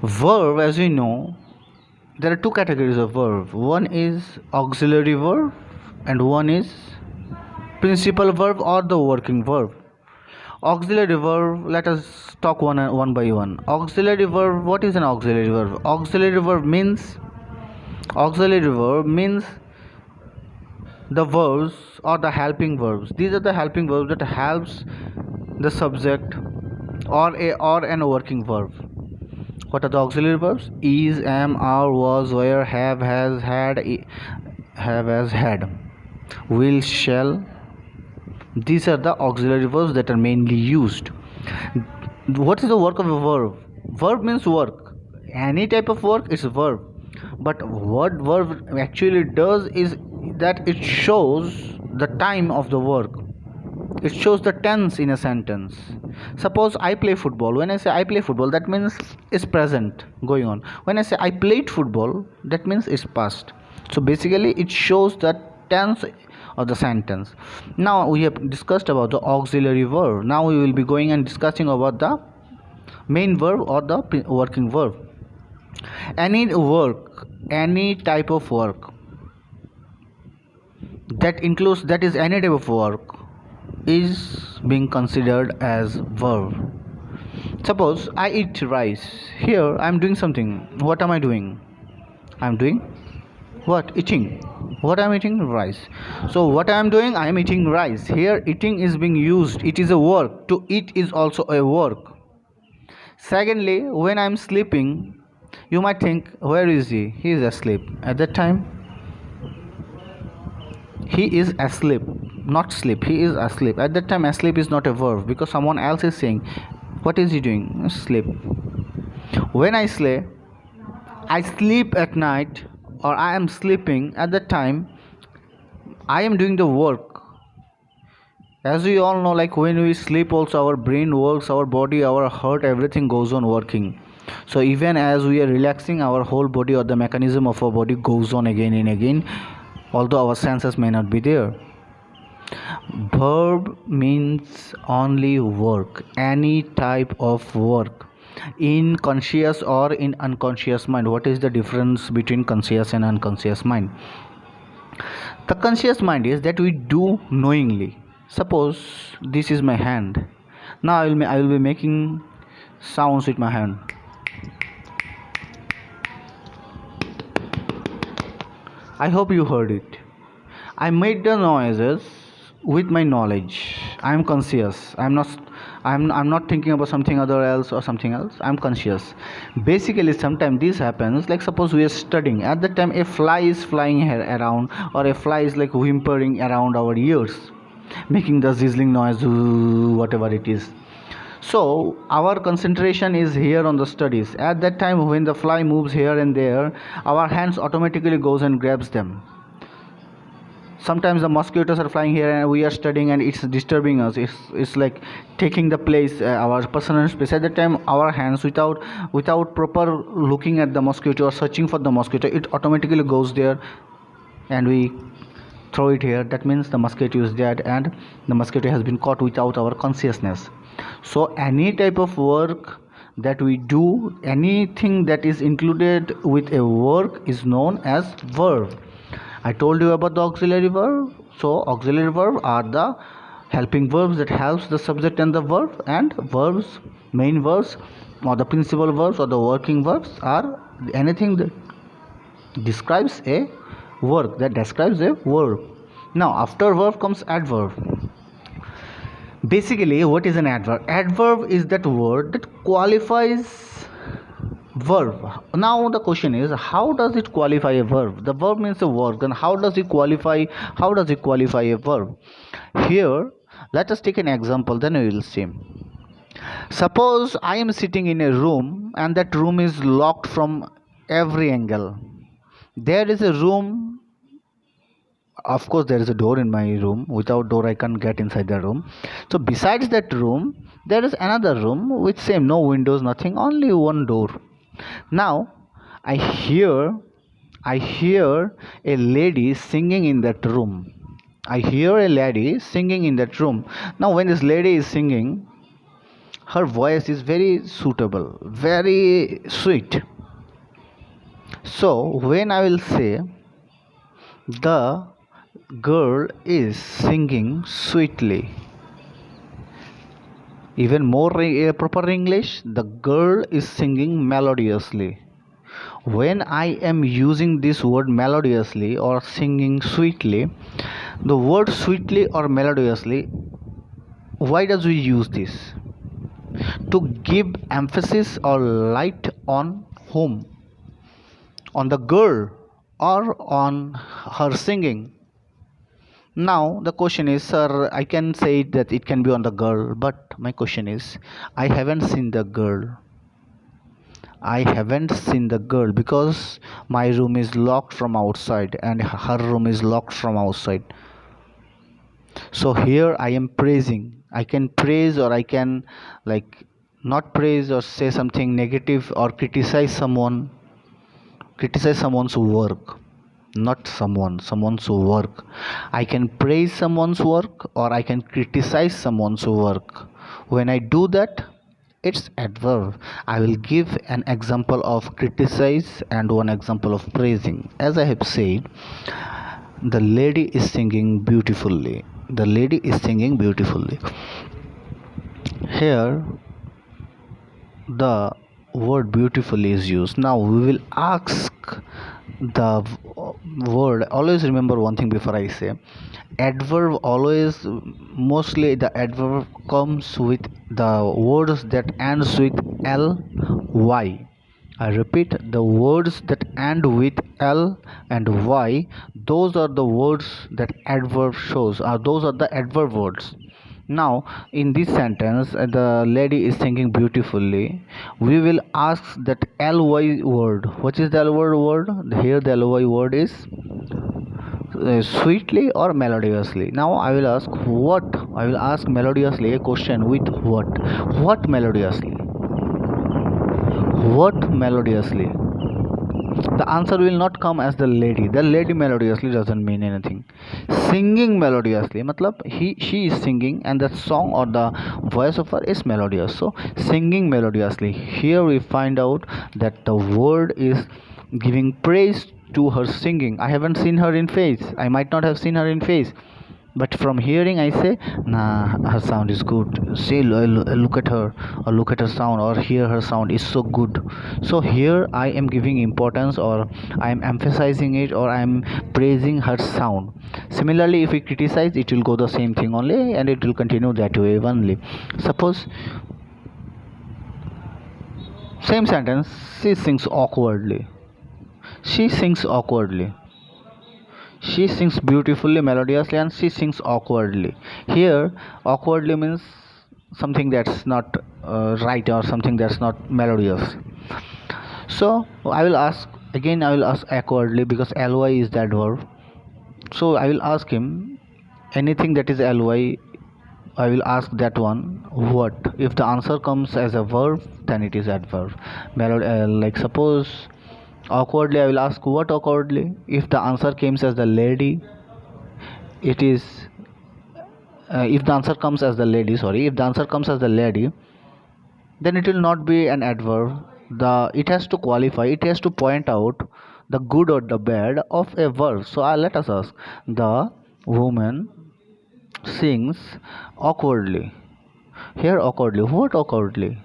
Verb, as we know, there are two categories of verb. One is auxiliary verb and one is principal verb or the working verb. Auxiliary verb, let us talk one by one. Auxiliary verb, what is an auxiliary verb? Auxiliary verb means the verbs or the helping verbs. These are the helping verbs that helps the subject or an working verb. What are the auxiliary verbs? Is, am, are, was, were, have, has, had, will, shall. These are the auxiliary verbs that are mainly used. What is the work of a verb? Verb means work. Any type of work is a verb. But what verb actually does is that it shows the time of the work. It shows the tense in a sentence. Suppose I play football. When I say I play football, that means it's present going on. When I say I played football, that means it's past. So basically it shows the tense of the sentence. Now we have discussed about the auxiliary verb. Now we will be going and discussing about the main verb or the working verb. Any work, any type of work that is any type of work is being considered as verb. Suppose I eat rice. Here I am doing something. What am I doing? I am doing what? Eating. What I am eating? Rice. So what I am doing? I am eating rice. Here eating is being used. It is a work. To eat is also a work. Secondly, when I am sleeping, you might think, where is he? He is asleep. At that time, he is asleep, not sleep. He is asleep. At that time, asleep is not a verb because someone else is saying, what is he doing? Sleep. When I sleep at night, or I am sleeping. At that time, I am doing the work. As we all know, like when we sleep also our brain works, our body, our heart, everything goes on working. So even as we are relaxing, our whole body or the mechanism of our body goes on again and again, although our senses may not be there. Verb means only work, any type of work, in conscious or in unconscious mind. What is the difference between conscious and unconscious mind? The conscious mind is that we do knowingly. Suppose this is my hand. Now I will be making sounds with my hand. I hope you heard it. I made the noises with my knowledge. I am conscious. I'm not thinking about something other else or something else. I'm conscious. Basically sometimes this happens, like suppose we are studying. At that time a fly is flying here around, or a fly is like whimpering around our ears, making the sizzling noise, whatever it is. So our concentration is here on the studies. At that time when the fly moves here and there, our hands automatically goes and grabs them. Sometimes the mosquitoes are flying here and we are studying and it's disturbing us. It's like taking the place, our personal space. At that time our hands, without proper looking at the mosquito or searching for the mosquito, it automatically goes there and we throw it here. That means the mosquito is dead and the mosquito has been caught without our consciousness. So any type of work that we do, anything that is included with a work is known as verb. I told you about the auxiliary verb. So auxiliary verb are the helping verbs that helps the subject and the verb, and verbs, main verbs or the principal verbs or the working verbs are anything that describes a work, that describes a verb. Now after verb comes adverb. Basically what is an adverb? Adverb is that word that qualifies verb. Now the question is, how does it qualify a verb? The verb means a work, and how does it qualify a verb? Here let us take an example, then we will see. Suppose I am sitting in a room and that room is locked from every angle. There is a room, of course there is a door in my room. Without door I can't get inside the room. So besides that room there is another room with same, no windows, nothing, only one door. Now I hear a lady singing in that room. Now when this lady is singing, Her voice is very suitable, very sweet. So when I will say the girl is singing sweetly, even more proper English, the girl is singing melodiously. When I am using this word melodiously or singing sweetly, the word sweetly or melodiously, why does we use this? To give emphasis or light on whom? On the girl or on her singing? Now the question is, sir, I can say that it can be on the girl, but my question is, I haven't seen the girl. I haven't seen the girl because my room is locked from outside and her room is locked from outside. So here I am praising. I can praise or I can like not praise or say something negative or criticize someone's work, not someone's work. I can praise someone's work or I can criticize someone's work. When I do that, it's adverb. I will give an example of criticize and one example of praising. As I have said, the lady is singing beautifully. The lady is singing beautifully. Here the word beautifully is used. Now we will ask the word. Always remember one thing before I say adverb. Always, mostly the adverb comes with the words that ends with ly. I repeat, the words that end with L and Y, those are the words that adverb shows. Those are the adverb words. Now, in this sentence, the lady is singing beautifully. We will ask that ly word. What is the ly word? Here, the ly word is sweetly or melodiously. Now, I will ask what? I will ask melodiously a question with what? What melodiously? What melodiously? The answer will not come as the lady. The lady melodiously doesn't mean anything. Singing melodiously, matlab she is singing and the song or the voice of her is melodious. So singing melodiously. Here we find out that the word is giving praise to her singing. I haven't seen her in face. I might not have seen her in face, but from hearing I say, nah, her sound is good. See, look at her, or look at her sound, or hear her sound is so good. So here I am giving importance, or I am emphasizing it, or I am praising her sound. Similarly, if we criticize, it will go the same thing only, and it will continue that way only. Suppose same sentence, she sings awkwardly. She sings awkwardly. She sings beautifully, melodiously, and she sings awkwardly. Here, awkwardly means something that's not right or something that's not melodious. So I will ask again. I will ask awkwardly because ly is that verb. So I will ask him anything that is ly. I will ask that one what. If the answer comes as a verb, then it is adverb. Like suppose awkwardly, I will ask what awkwardly. If the answer comes as the lady, it is if the answer comes as the lady, sorry, if the answer comes as the lady, then it will not be an adverb. It has to qualify, it has to point out the good or the bad of a verb. So let us ask, the woman sings awkwardly. Here awkwardly, what awkwardly?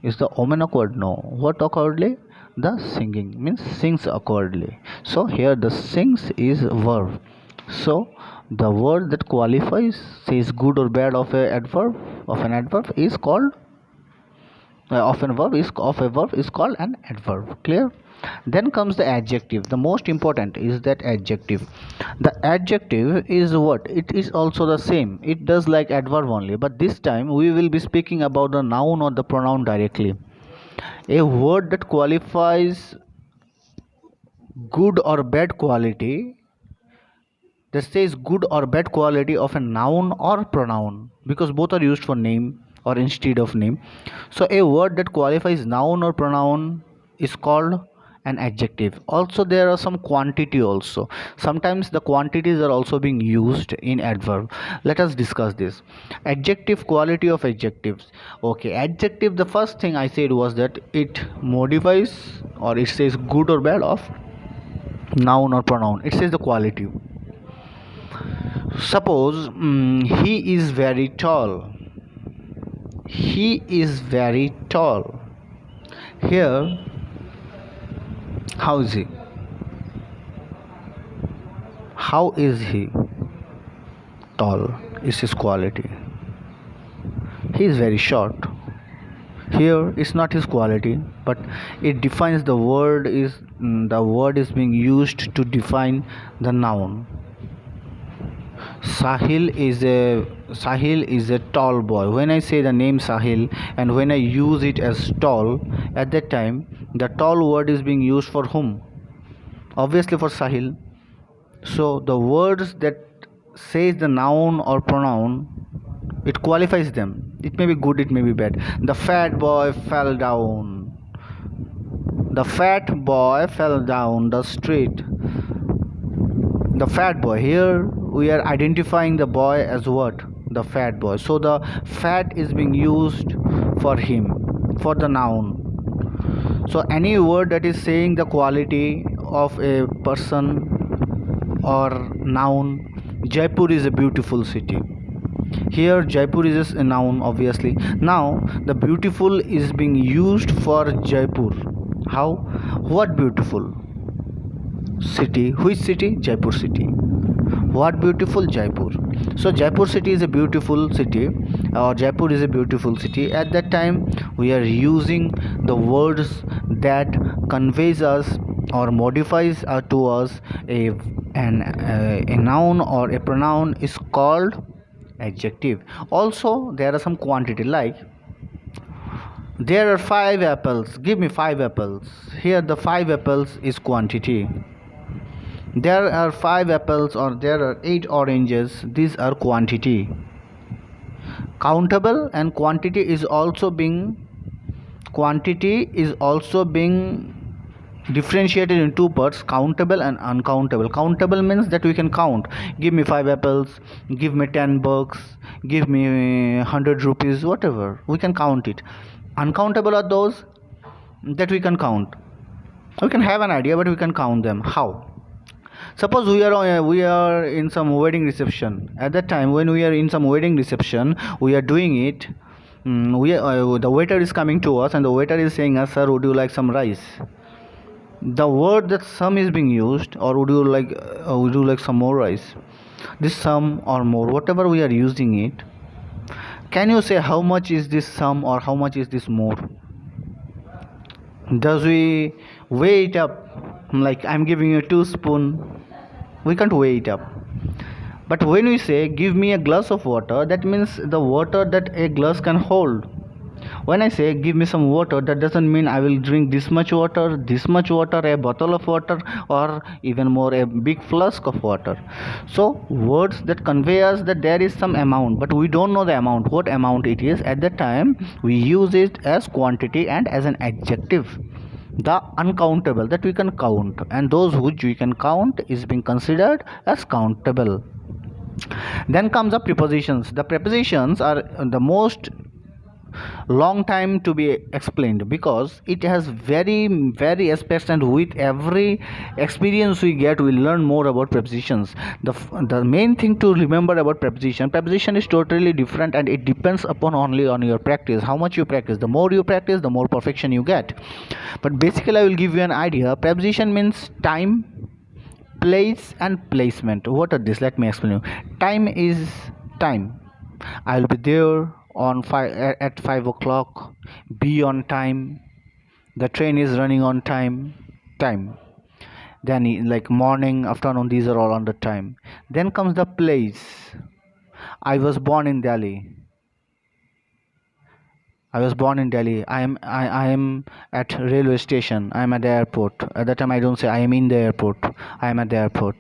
Is the woman awkward? No. What awkwardly? The singing means sings awkwardly. So here the sings is verb. So the word that qualifies, says good or bad of an adverb is called of a verb is called an adverb. Clear? Then comes the adjective. The most important is that adjective. The adjective is what? It is also the same. It does like adverb only, but this time we will be speaking about the noun or the pronoun directly. A word that qualifies good or bad quality, that says good or bad quality of a noun or pronoun, because both are used for name or instead of name. So a word that qualifies noun or pronoun is called an adjective. Also there are some quantity also. Sometimes the quantities are also being used in adverb. Let us discuss this. Adjective, quality of adjectives. Okay, adjective, the first thing I said was that it modifies or it says good or bad of noun or pronoun. It says the quality. Suppose he is very tall. He is very tall. Here, how is he? How is he? Tall is his quality. He is very short. Here it's not his quality, but it defines the word is being used to define the noun. Sahil is a tall boy. When I say the name Sahil and when I use it as tall, at that time the tall word is being used for whom? Obviously for Sahil. So the words that says the noun or pronoun, it qualifies them. It may be good, it may be bad. The fat boy fell down. The fat boy fell down the street. The fat boy, here we are identifying the boy as what? The fat boy. So the fat is being used for him, for the noun. So any word that is saying the quality of a person or noun. Jaipur is a beautiful city. Here Jaipur is a noun, obviously. Now the beautiful is being used for Jaipur. How? What beautiful? City. Which city? Jaipur city. What beautiful? Jaipur. So Jaipur city is a beautiful city, or Jaipur is a beautiful city. At that time we are using the words that conveys us or modifies to us a noun or a pronoun is called adjective. Also there are some quantity, like there are 5 apples, give me 5 apples. Here the 5 apples is quantity. There are 5 apples or there are 8 oranges, these are quantity. Countable and quantity is also being differentiated in 2 parts, countable and uncountable. Countable means that we can count. Give me 5 apples, give me 10 bucks, give me 100 rupees, whatever, we can count it. Uncountable are those that we can count. We can have an idea, but we can count them. How? Suppose we are in some wedding reception. At that time when we are in some wedding reception, we are doing it. The waiter is coming to us and the waiter is saying us, sir, would you like some rice? The word that some is being used, or would you like some more rice? This some or more, whatever we are using it. Can you say how much is this some or how much is this more? Does we weigh it up? Like I'm giving you 2 spoon, we can't weigh it up. But when we say give me a glass of water, that means the water that a glass can hold. When I say give me some water, that doesn't mean I will drink this much water, a bottle of water, or even more, a big flask of water. So words that convey us that there is some amount, but we don't know the amount, what amount it is. At that time we use it as quantity and as an adjective. The uncountable, that we can count, and those which we can count is being considered as countable. Then comes the prepositions. The prepositions are the most long time to be explained, because it has very aspects, and with every experience we get, we learn more about prepositions. The main thing to remember about preposition is totally different, and it depends upon only on your practice, how much you practice. The more you practice, the more perfection you get. But basically I will give you an idea. Preposition means time, place and placement. What are these? Let me explain you. Time is time. I'll be there at 5 o'clock. Be on time. The train is running on time. Then like morning, afternoon, these are all on the time. Then comes the place. I was born in Delhi. I am at railway station. I am at the airport. At that time I don't say I am in the airport. I am at the airport.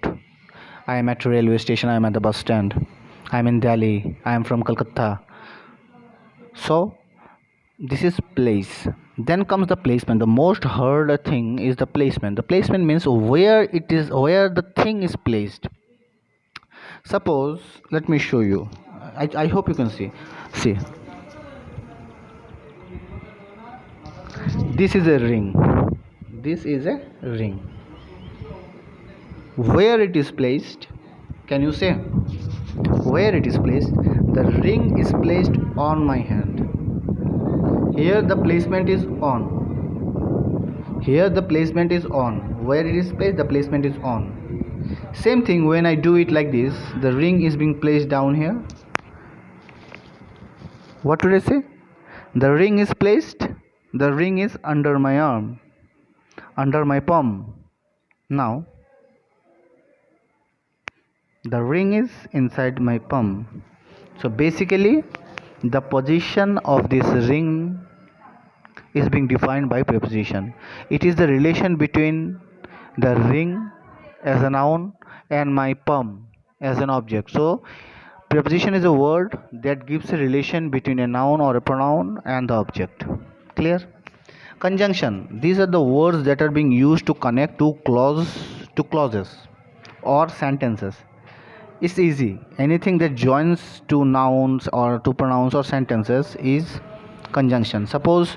I am at railway station. I am at the bus stand. I am in Delhi. I am from Calcutta. So this is place. Then comes the placement. The most heard thing is the placement. The placement means where the thing is placed. Suppose, let me show you. I hope you can see, this is a ring. This is a ring. Where it is placed, can you say where it is placed? The ring is placed on my hand. Here the placement is on. Here the placement is on. Where it is placed, the placement is on. Same thing when I do it like this, the ring is being placed down here. What did I say? The ring is placed, the ring is under my arm, under my palm. Now the ring is inside my palm. So basically the position of this ring is being defined by preposition. It is the relation between the ring as a noun and my palm as an object. So preposition is a word that gives a relation between a noun or a pronoun and the object. Clear? Conjunction. These are the words that are being used to connect two clauses or sentences. It's easy. Anything that joins two nouns or two pronouns or sentences is conjunction. Suppose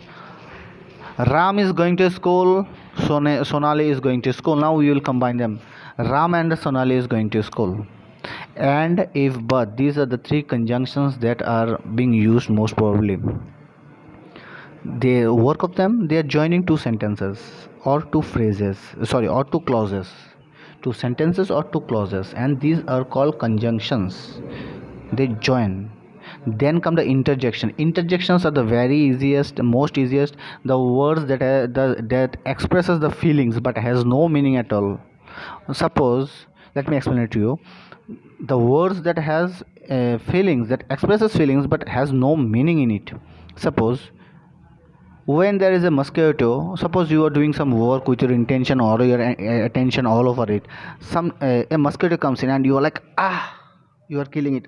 Ram is going to school, Sonali is going to school. Now we will combine them. Ram and Sonali is going to school. And if but, these are the three conjunctions that are being used most probably. The work of them, they are joining two sentences or two phrases, or two clauses. Two sentences or two clauses, and these are called conjunctions. They join. Then come the interjection. Interjections are the most easiest. The words that expresses the feelings but has no meaning at all. Suppose, let me explain it to you. The words that has feelings, that expresses feelings but has no meaning in it. Suppose, when there is a mosquito, suppose you are doing some work with your intention or your attention all over it, a mosquito comes in and you are like, you are killing it.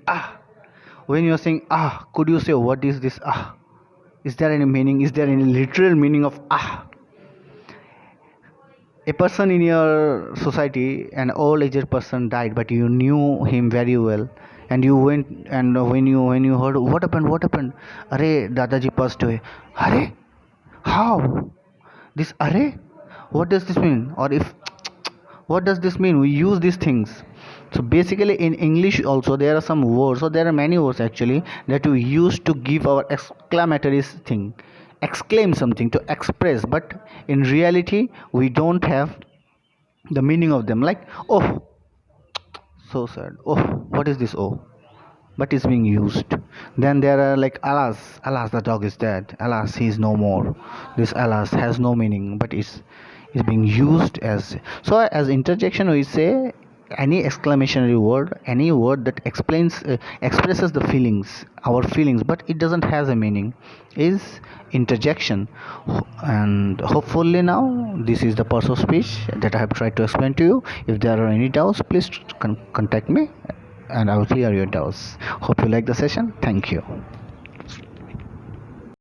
When you are saying could you say what is this? Is there any meaning? Is there any literal meaning of a person in your society, an old aged person died, but you knew him very well, and you went, and when you heard what happened, Arey Dadaji passed away. Arey, how? This array? What does this mean? Or if what does this mean? We use these things. So basically in English also there are some words, or there are many words actually, that we use to give our exclamatory thing, exclaim something, to express, but in reality we don't have the meaning of them. Like, oh, so sad. Oh, what is this? Oh, but it's being used. Then there are like, alas, the dog is dead. Alas, he is no more. This alas has no meaning, but is being used as. So as interjection we say any exclamatory word, any word that expresses the feelings, our feelings, but it doesn't has a meaning, is interjection. And hopefully now this is the purse of speech that I have tried to explain to you. If there are any doubts, please contact me and I will clear your doubts. Hope you like the session. Thank you.